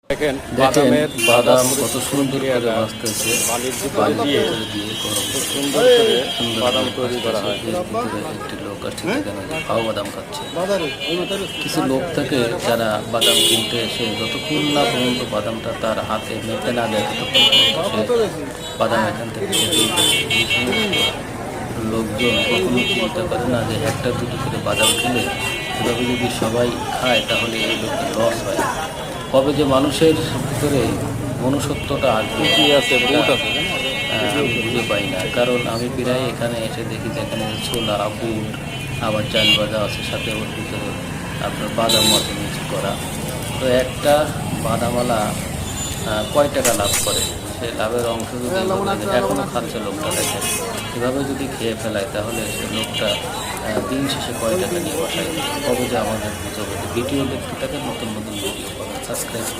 দেখেন দেখেন বাদাম কত কত সুন্দর করে সুন্দর ভাজতেছে। বালির বালির ভিতরে দিয়ে ভিতরে দিয়ে গরম খুব করে সুন্দর করে সুন্দর বাদাম করে তৈরি করা হয়। ভাজতেছে। এর ভিতরে একটি লোক আছে, দেখেন ওই যে ভাও বাদাম খাচ্ছে। কিছু লোক থাকে যারা বাদাম কিনতে এসে যতক্ষণ না পর্যন্ত বাদামটা তার হাতে মেপে না দেয় ততক্ষণ পর্যন্ত সে বাদাম এখান থেকে খেতেই থাকে। এই সমস্ত লোকজন কখনো চিন্তা করে না যে একটা দুটো করে বাদাম খেলে এভাবে যদি সবাই খায় তাহলে এই লোকের লস হয়। কবে যে মানুষের ভিতরে মনুষ্যত্বটা আসবে কি আছে সেটা বুট আছে আমি বুঝে পাই না। কারণ আমি প্রায় এখানে এসে দেখি যে এখানে ছোলা, বুট, আবার চাল ভাজা আছে, সাথে ওর ভিতরে আপনার বাদাম আছে মিক্স করা। তো একটা বাদামওয়ালা কয় টাকা লাভ করে? সে লাভের অংশ যদি এখনও খাচ্ছে লোকটা, দেখেন এভাবে যদি খেয়ে ফেলায় তাহলে সে লোকটা দিন শেষে কয় টাকা নিয়ে বসায়? কবে যে আমাদের বুঝাবে? ভিডিও দেখতে থাকেন, নতুন নতুন ভিডিও পাবেন। সাবস্ক্রাইব করে